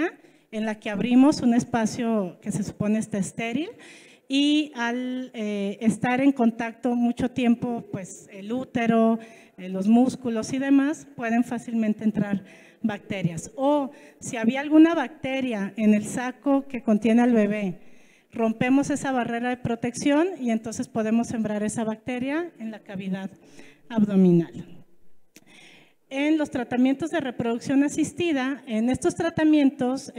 en la que abrimos un espacio que se supone está estéril y al estar en contacto mucho tiempo, pues el útero, los músculos y demás, pueden fácilmente entrar bacterias. O si había alguna bacteria en el saco que contiene al bebé, rompemos esa barrera de protección y entonces podemos sembrar esa bacteria en la cavidad abdominal. En los tratamientos de reproducción asistida, en estos tratamientos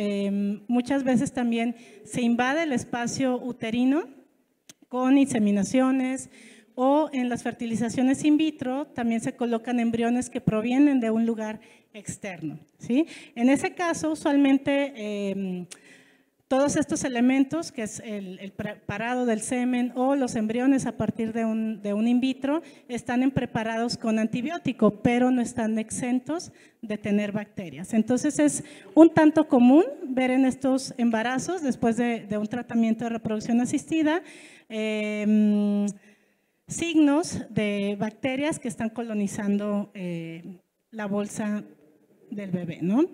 muchas veces también se invade el espacio uterino con inseminaciones o en las fertilizaciones in vitro también se colocan embriones que provienen de un lugar externo, ¿sí? En ese caso, usualmente todos estos elementos, que es el preparado del semen o los embriones a partir de un in vitro, están preparados con antibiótico, pero no están exentos de tener bacterias. Entonces es un tanto común ver en estos embarazos, después de un tratamiento de reproducción asistida, signos de bacterias que están colonizando la bolsa del bebé, ¿no?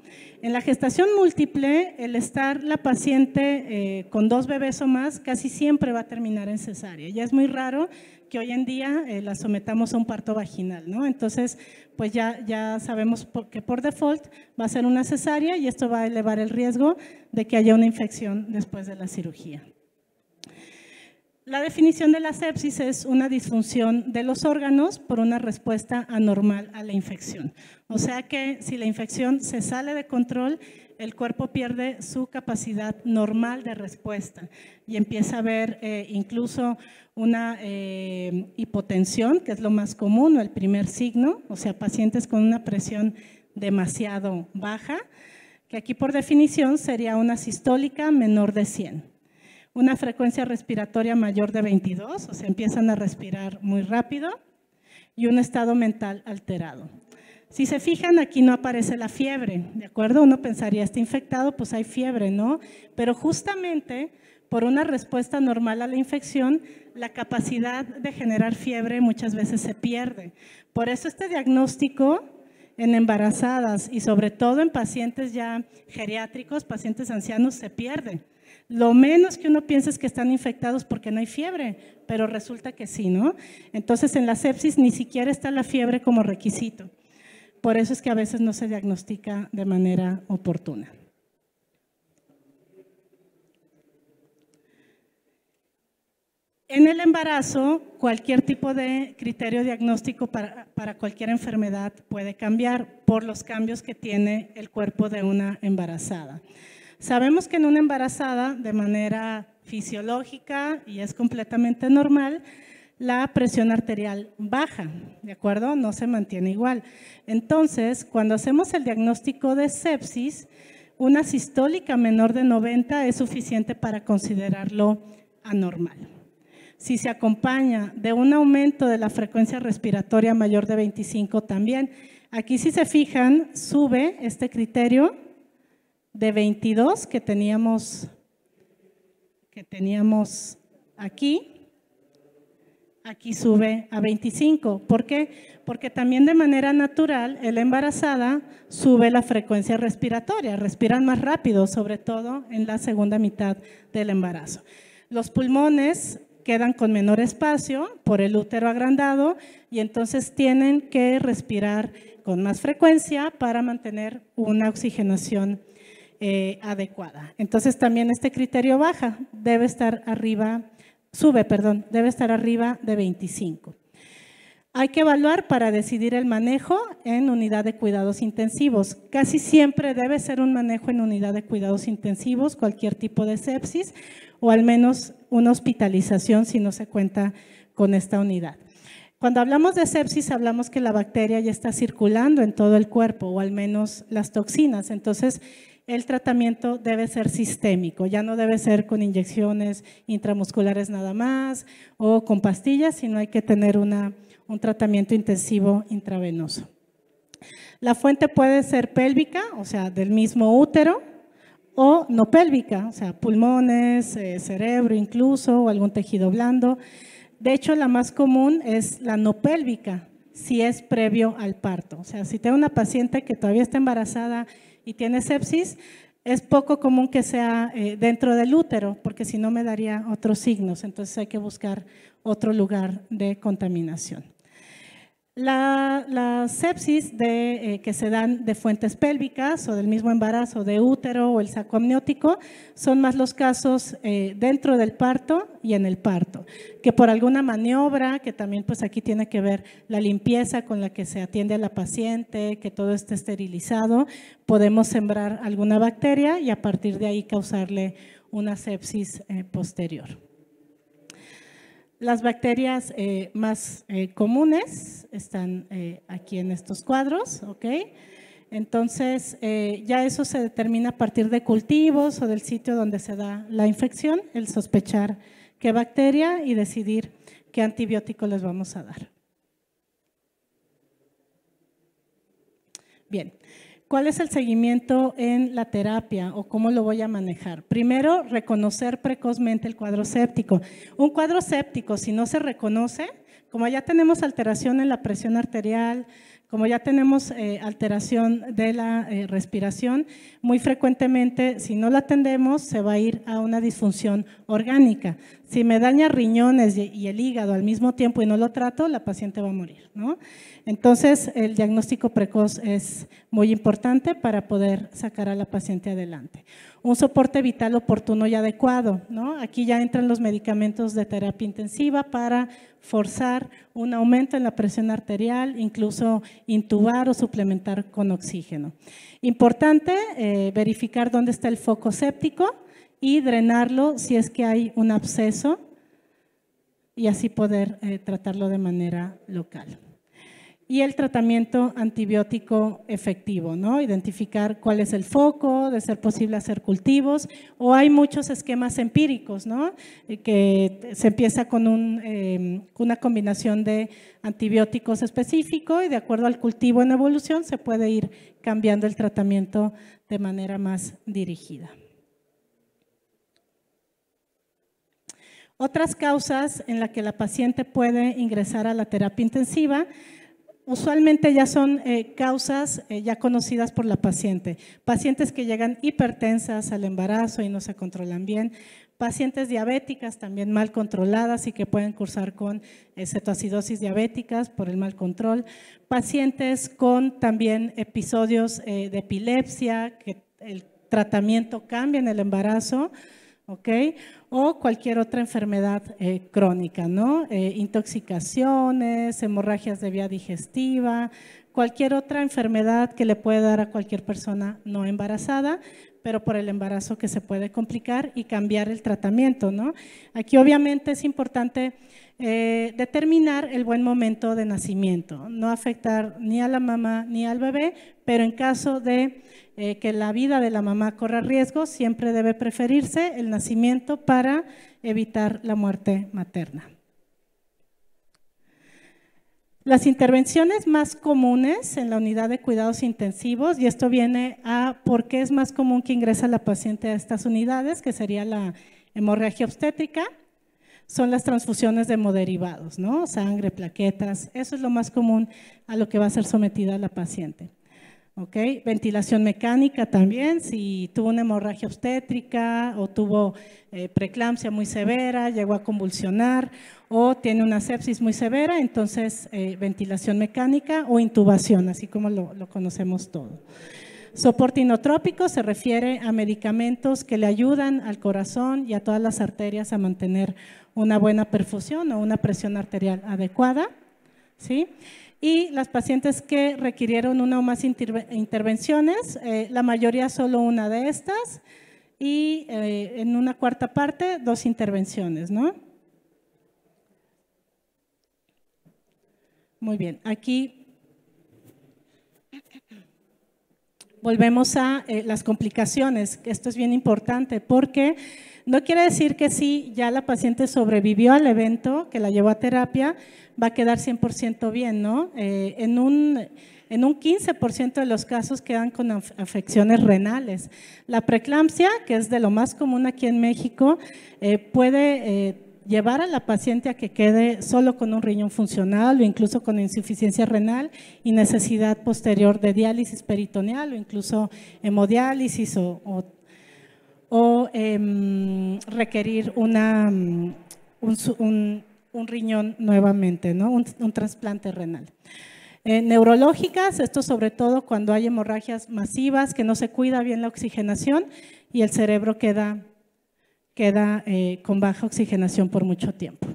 En la gestación múltiple, el estar la paciente con 2 bebés o más casi siempre va a terminar en cesárea. Ya es muy raro que hoy en día la sometamos a un parto vaginal, ¿no? Entonces, pues ya sabemos que por default va a ser una cesárea y esto va a elevar el riesgo de que haya una infección después de la cirugía. La definición de la sepsis es una disfunción de los órganos por una respuesta anormal a la infección. O sea que si la infección se sale de control, el cuerpo pierde su capacidad normal de respuesta y empieza a haber incluso una hipotensión, que es lo más común o el primer signo, o sea, pacientes con una presión demasiado baja, que aquí por definición sería una sistólica menor de 100. Una frecuencia respiratoria mayor de 22, o sea, empiezan a respirar muy rápido, y un estado mental alterado. Si se fijan, aquí no aparece la fiebre, ¿de acuerdo? Uno pensaría, está infectado, pues hay fiebre, ¿no? Pero justamente por una respuesta normal a la infección, la capacidad de generar fiebre muchas veces se pierde. Por eso este diagnóstico en embarazadas y sobre todo en pacientes ya geriátricos, pacientes ancianos, se pierde. Lo menos que uno piensa es que están infectados porque no hay fiebre, pero resulta que sí, ¿no? Entonces en la sepsis ni siquiera está la fiebre como requisito. Por eso es que a veces no se diagnostica de manera oportuna. En el embarazo, cualquier tipo de criterio diagnóstico para cualquier enfermedad puede cambiar por los cambios que tiene el cuerpo de una embarazada. Sabemos que en una embarazada, de manera fisiológica y es completamente normal, la presión arterial baja, ¿de acuerdo? No se mantiene igual. Entonces, cuando hacemos el diagnóstico de sepsis, una sistólica menor de 90 es suficiente para considerarlo anormal. Si se acompaña de un aumento de la frecuencia respiratoria mayor de 25 también, aquí si se fijan, sube este criterio de 22 que teníamos aquí sube a 25. ¿Por qué? Porque también de manera natural, en la embarazada sube la frecuencia respiratoria, respiran más rápido, sobre todo en la segunda mitad del embarazo. Los pulmones quedan con menor espacio por el útero agrandado y entonces tienen que respirar con más frecuencia para mantener una oxigenación adecuada. Entonces también este criterio baja, debe estar arriba de 25. Hay que evaluar para decidir el manejo en unidad de cuidados intensivos. Casi siempre debe ser un manejo en unidad de cuidados intensivos, cualquier tipo de sepsis, o al menos una hospitalización si no se cuenta con esta unidad. Cuando hablamos de sepsis, hablamos que la bacteria ya está circulando en todo el cuerpo, o al menos las toxinas. Entonces, el tratamiento debe ser sistémico, ya no debe ser con inyecciones intramusculares nada más o con pastillas, sino hay que tener un tratamiento intensivo intravenoso. La fuente puede ser pélvica, o sea, del mismo útero, o no pélvica, o sea, pulmones, cerebro incluso, o algún tejido blando. De hecho, la más común es la no pélvica, si es previo al parto. O sea, si tengo una paciente que todavía está embarazada y tiene sepsis, es poco común que sea dentro del útero, porque si no me daría otros signos, entonces hay que buscar otro lugar de contaminación. La sepsis que se dan de fuentes pélvicas o del mismo embarazo de útero o el saco amniótico son más los casos dentro del parto y en el parto, que por alguna maniobra, que también pues aquí tiene que ver la limpieza con la que se atiende a la paciente, que todo esté esterilizado, podemos sembrar alguna bacteria y a partir de ahí causarle una sepsis posterior. Las bacterias más comunes están aquí en estos cuadros, ¿ok? Entonces, ya eso se determina a partir de cultivos o del sitio donde se da la infección, el sospechar qué bacteria y decidir qué antibiótico les vamos a dar. Bien. ¿Cuál es el seguimiento en la terapia o cómo lo voy a manejar? Primero, reconocer precozmente el cuadro séptico. Un cuadro séptico, si no se reconoce, como ya tenemos alteración en la presión arterial, como ya tenemos alteración de la respiración, muy frecuentemente, si no la atendemos, se va a ir a una disfunción orgánica. Si me daña riñones y el hígado al mismo tiempo y no lo trato, la paciente va a morir, ¿no? Entonces, el diagnóstico precoz es muy importante para poder sacar a la paciente adelante. Un soporte vital oportuno y adecuado, ¿no? Aquí ya entran los medicamentos de terapia intensiva para forzar un aumento en la presión arterial, incluso intubar o suplementar con oxígeno. Importante verificar dónde está el foco séptico y drenarlo si es que hay un absceso y así poder tratarlo de manera local. y el tratamiento antibiótico efectivo, ¿no? Identificar cuál es el foco, de ser posible hacer cultivos, o hay muchos esquemas empíricos, ¿no? Que se empieza con una combinación de antibióticos específico y de acuerdo al cultivo en evolución se puede ir cambiando el tratamiento de manera más dirigida. Otras causas en las que la paciente puede ingresar a la terapia intensiva usualmente ya son causas ya conocidas por la paciente. Pacientes que llegan hipertensas al embarazo y no se controlan bien. Pacientes diabéticas también mal controladas y que pueden cursar con cetoacidosis diabéticas por el mal control. Pacientes con también episodios de epilepsia, que el tratamiento cambia en el embarazo, ¿ok? O cualquier otra enfermedad crónica, ¿no? Intoxicaciones, hemorragias de vía digestiva, cualquier otra enfermedad que le puede dar a cualquier persona no embarazada, pero por el embarazo que se puede complicar y cambiar el tratamiento, ¿no? Aquí obviamente es importante determinar el buen momento de nacimiento, no afectar ni a la mamá ni al bebé, pero en caso de que la vida de la mamá corra riesgo, siempre debe preferirse el nacimiento para evitar la muerte materna. Las intervenciones más comunes en la unidad de cuidados intensivos, y esto viene a por qué es más común que ingresa la paciente a estas unidades, que sería la hemorragia obstétrica, son las transfusiones de hemoderivados, ¿no? Sangre, plaquetas, eso es lo más común a lo que va a ser sometida la paciente. ¿Okay? Ventilación mecánica también, si tuvo una hemorragia obstétrica o tuvo preeclampsia muy severa, llegó a convulsionar o tiene una sepsis muy severa, entonces ventilación mecánica o intubación, así como lo conocemos todo. Soporte inotrópico se refiere a medicamentos que le ayudan al corazón y a todas las arterias a mantener una buena perfusión o una presión arterial adecuada, ¿sí? Y las pacientes que requirieron una o más intervenciones, la mayoría solo una de estas y en una cuarta parte 2 intervenciones, ¿no? Muy bien, aquí volvemos a las complicaciones, esto es bien importante porque no quiere decir que si ya la paciente sobrevivió al evento, que la llevó a terapia, va a quedar 100% bien, ¿no? En un 15% de los casos quedan con afecciones renales. La preeclampsia, que es de lo más común aquí en México, puede llevar a la paciente a que quede solo con un riñón funcional o incluso con insuficiencia renal y necesidad posterior de diálisis peritoneal o incluso hemodiálisis o requerir un riñón nuevamente, ¿no? Un trasplante renal. Neurológicas, esto sobre todo cuando hay hemorragias masivas, que no se cuida bien la oxigenación y el cerebro queda con baja oxigenación por mucho tiempo.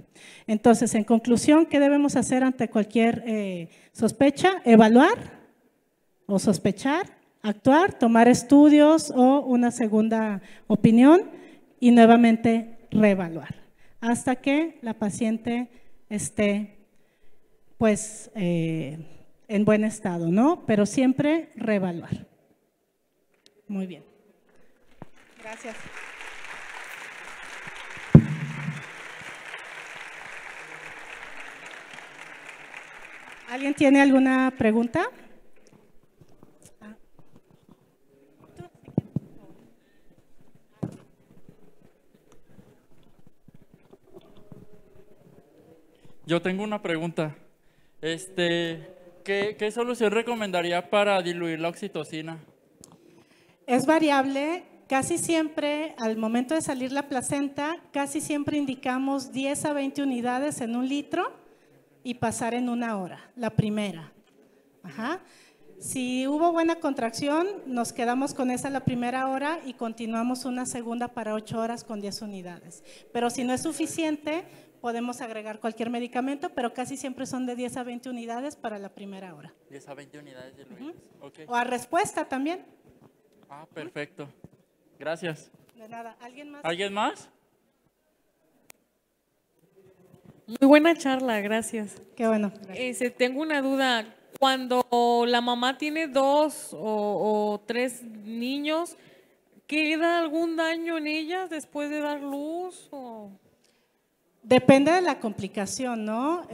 Entonces, en conclusión, ¿qué debemos hacer ante cualquier sospecha? Evaluar o sospechar, actuar, tomar estudios o una segunda opinión y nuevamente reevaluar hasta que la paciente esté pues en buen estado, ¿no? Pero siempre reevaluar. Muy bien. Gracias. ¿Alguien tiene alguna pregunta? Yo tengo una pregunta. ¿Qué solución recomendaría para diluir la oxitocina? Es variable. Casi siempre, al momento de salir la placenta, casi siempre indicamos 10 a 20 unidades en 1 litro y pasar en 1 hora, la primera. Ajá. Si hubo buena contracción, nos quedamos con esa la primera hora y continuamos una segunda para 8 horas con 10 unidades. Pero si no es suficiente, podemos agregar cualquier medicamento, pero casi siempre son de 10 a 20 unidades para la primera hora. 10 a 20 unidades diluidas. Okay. O a respuesta también. Ah, perfecto. Gracias. De nada. ¿Alguien más? ¿Alguien más? Muy buena charla, gracias. Qué bueno. Gracias. Tengo una duda. cuando la mamá tiene dos o tres niños, ¿queda algún daño en ellas después de dar luz? Depende de la complicación, ¿no?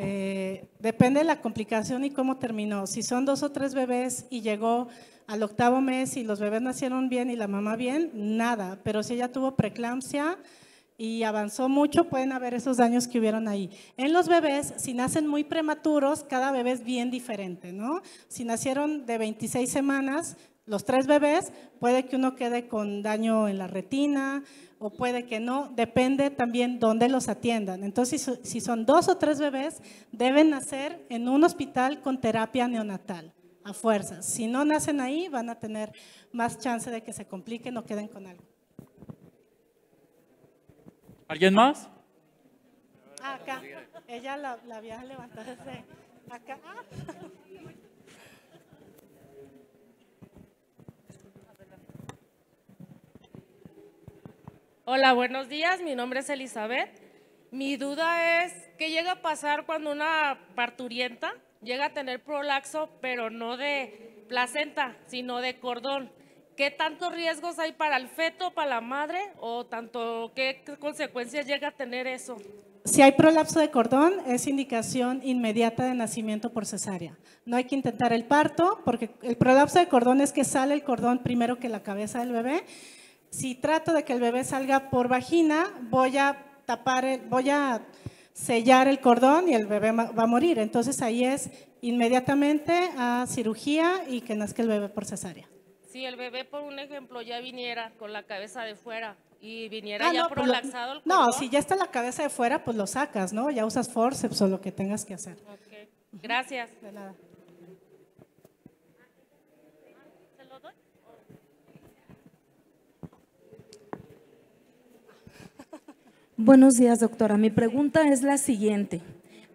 Depende de la complicación y cómo terminó. Si son 2 o 3 bebés y llegó al 8º mes y los bebés nacieron bien y la mamá bien, nada. Pero si ella tuvo preeclampsia y avanzó mucho, pueden haber esos daños que hubieron ahí. En los bebés, si nacen muy prematuros, cada bebé es bien diferente, ¿no? Si nacieron de 26 semanas, los 3 bebés, puede que uno quede con daño en la retina o puede que no, depende también dónde los atiendan. Entonces, si son 2 o 3 bebés, deben nacer en un hospital con terapia neonatal, a fuerzas. Si no nacen ahí, van a tener más chance de que se compliquen o queden con algo. ¿Alguien más? Acá, ella la había levantado desde acá. Hola, buenos días, mi nombre es Elizabeth. Mi duda es, ¿qué llega a pasar cuando una parturienta llega a tener prolaxo, pero no de placenta, sino de cordón? ¿Qué tantos riesgos hay para el feto, para la madre, o tanto qué consecuencias llega a tener eso? Si hay prolapso de cordón, es indicación inmediata de nacimiento por cesárea. No hay que intentar el parto, porque el prolapso de cordón es que sale el cordón primero que la cabeza del bebé. Si trato de que el bebé salga por vagina, voy a sellar el cordón y el bebé va a morir. Entonces ahí es inmediatamente a cirugía y que nazca el bebé por cesárea. Si el bebé, por un ejemplo, ya viniera con la cabeza de fuera y viniera ya prolaxado el cordón. No, si ya está la cabeza de fuera, pues lo sacas, ¿no? Ya usas forceps o lo que tengas que hacer. Okay. Gracias. De nada. ¿Se lo doy? Buenos días, doctora. Mi pregunta es la siguiente.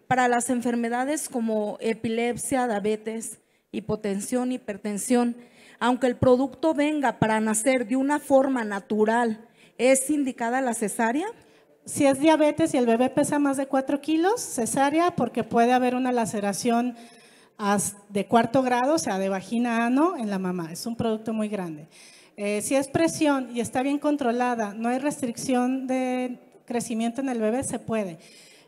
Para las enfermedades como epilepsia, diabetes, hipotensión, hipertensión, aunque el producto venga para nacer de una forma natural, ¿es indicada la cesárea? Si es diabetes y el bebé pesa más de 4 kilos, cesárea, porque puede haber una laceración de 4º grado, o sea, de vagina a ano en la mamá. Es un producto muy grande. Si es presión y está bien controlada, no hay restricción de crecimiento en el bebé, se puede.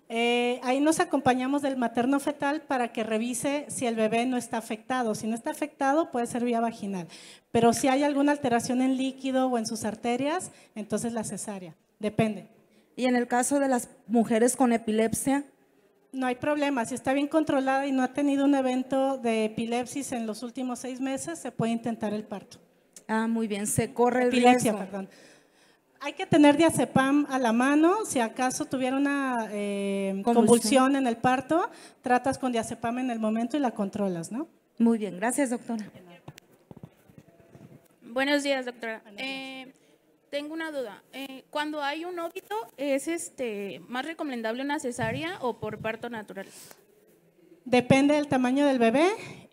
Ahí nos acompañamos del materno fetal para que revise si el bebé no está afectado. Si no está afectado, puede ser vía vaginal. Pero si hay alguna alteración en líquido o en sus arterias, entonces la cesárea. Depende. Y en el caso de las mujeres con epilepsia, no hay problema. Si está bien controlada y no ha tenido un evento de epilepsis en los últimos 6 meses, se puede intentar el parto. Ah, muy bien. Se corre el epilepsia, riesgo. perdón. Hay que tener diazepam a la mano. Si acaso tuviera una convulsión en el parto, tratas con diazepam en el momento y la controlas, ¿no? Muy bien, gracias, doctora. Buenos días, doctora. Tengo una duda. Cuando hay un óbito, ¿es más recomendable una cesárea o por parto natural? Depende del tamaño del bebé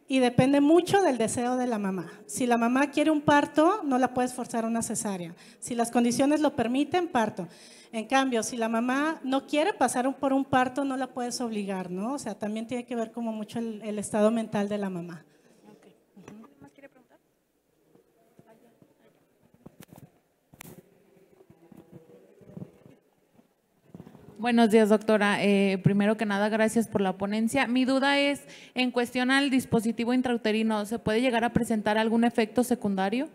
y depende mucho del deseo de la mamá. Si la mamá quiere un parto, no la puedes forzar a una cesárea. Si las condiciones lo permiten, parto. En cambio, si la mamá no quiere pasar por un parto, no la puedes obligar, ¿no? O sea, también tiene que ver como mucho el estado mental de la mamá. Okay. ¿Más quiere preguntar? Buenos días, doctora. Primero que nada, gracias por la ponencia. Mi duda es, en cuestión al dispositivo intrauterino, ¿se puede llegar a presentar algún efecto secundario?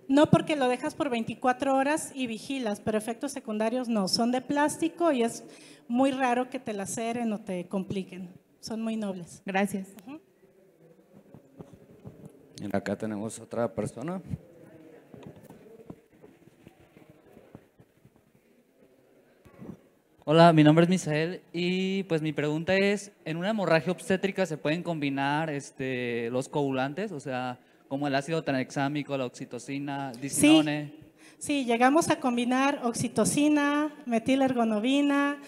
No, porque lo dejas por 24 horas y vigilas, pero efectos secundarios no. Son de plástico y es muy raro que te laceren o te compliquen. Son muy nobles. Gracias. Y acá tenemos otra persona. Hola, mi nombre es Misael y pues mi pregunta es, ¿en una hemorragia obstétrica se pueden combinar los coagulantes? O sea, como el ácido tranexámico, la oxitocina, distinone. Sí, llegamos a combinar oxitocina, metilergonovina,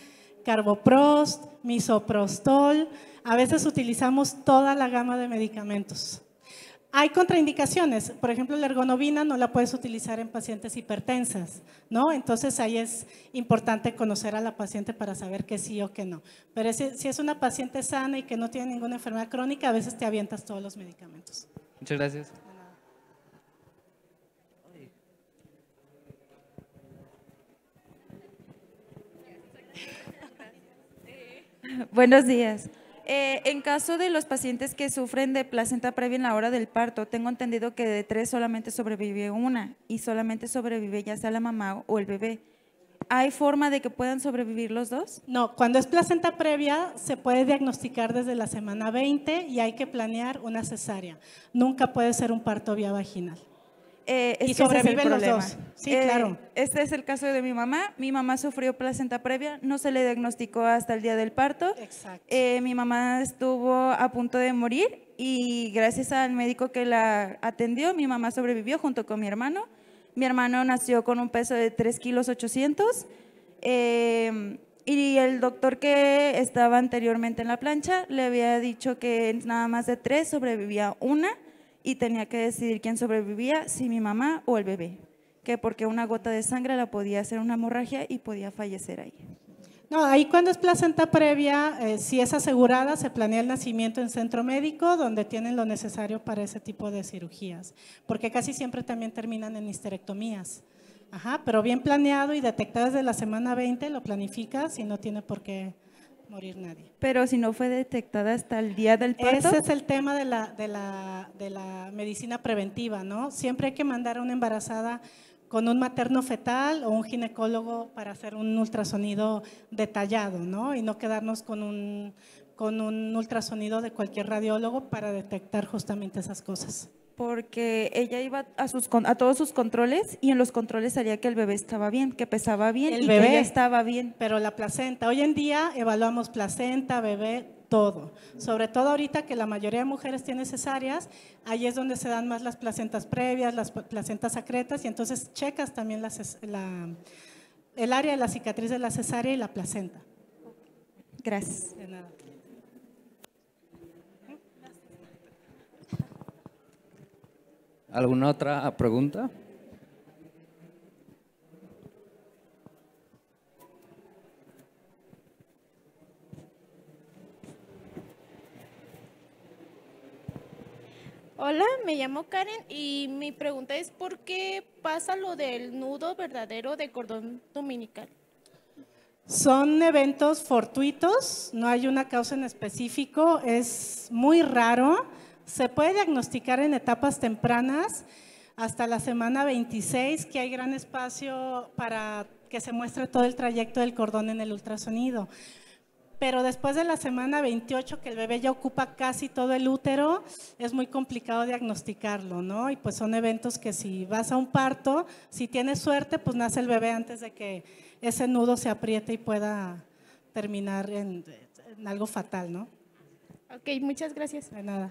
carboprost, misoprostol. A veces utilizamos toda la gama de medicamentos. Hay contraindicaciones, por ejemplo, la ergonovina no la puedes utilizar en pacientes hipertensas, ¿no? Entonces ahí es importante conocer a la paciente para saber que sí o que no. Pero si es una paciente sana y que no tiene ninguna enfermedad crónica, a veces te avientas todos los medicamentos. Muchas gracias. Buenos días. En caso de los pacientes que sufren de placenta previa en la hora del parto, tengo entendido que de 3 solamente sobrevive una y solamente sobrevive ya sea la mamá o el bebé. ¿Hay forma de que puedan sobrevivir los dos? No, cuando es placenta previa se puede diagnosticar desde la semana 20 y hay que planear una cesárea. Nunca puede ser un parto vía vaginal. Y sobreviven los dos. Sí, claro. Este es el caso de mi mamá. Mi mamá sufrió placenta previa, no se le diagnosticó hasta el día del parto. Exacto. Mi mamá estuvo a punto de morir y gracias al médico que la atendió, mi mamá sobrevivió junto con mi hermano. Mi hermano nació con un peso de 3 kilos 800 y el doctor que estaba anteriormente en la plancha le había dicho que nada más de 3 sobrevivía una y tenía que decidir quién sobrevivía, si mi mamá o el bebé, que porque una gota de sangre la podía hacer una hemorragia y podía fallecer ahí. No, ahí cuando es placenta previa, si es asegurada, se planea el nacimiento en centro médico donde tienen lo necesario para ese tipo de cirugías, porque casi siempre también terminan en histerectomías. Ajá, pero bien planeado y detectado desde la semana 20, lo planificas y no tiene por qué morir nadie. Pero si no fue detectada hasta el día del parto. Ese es el tema de la medicina preventiva, ¿no? Siempre hay que mandar a una embarazada con un materno fetal o un ginecólogo para hacer un ultrasonido detallado, ¿no? Y no quedarnos con un ultrasonido de cualquier radiólogo para detectar justamente esas cosas. Porque ella iba a todos sus controles y en los controles salía que el bebé estaba bien, que pesaba bien El y bebé, que ella estaba bien. Pero la placenta, hoy en día evaluamos placenta, bebé, todo. Sobre todo ahorita que la mayoría de mujeres tienen cesáreas, ahí es donde se dan más las placentas previas, las placentas secretas y entonces checas también el área de la cicatriz de la cesárea y la placenta. Gracias. De nada. ¿Alguna otra pregunta? Hola, me llamo Karen y mi pregunta es ¿por qué pasa lo del nudo verdadero de cordón umbilical? Son eventos fortuitos, no hay una causa en específico, es muy raro. Se puede diagnosticar en etapas tempranas hasta la semana 26, que hay gran espacio para que se muestre todo el trayecto del cordón en el ultrasonido. Pero después de la semana 28, que el bebé ya ocupa casi todo el útero, es muy complicado diagnosticarlo, ¿no? Y pues son eventos que si vas a un parto, si tienes suerte, pues nace el bebé antes de que ese nudo se apriete y pueda terminar en algo fatal, ¿no? Ok, muchas gracias. De nada.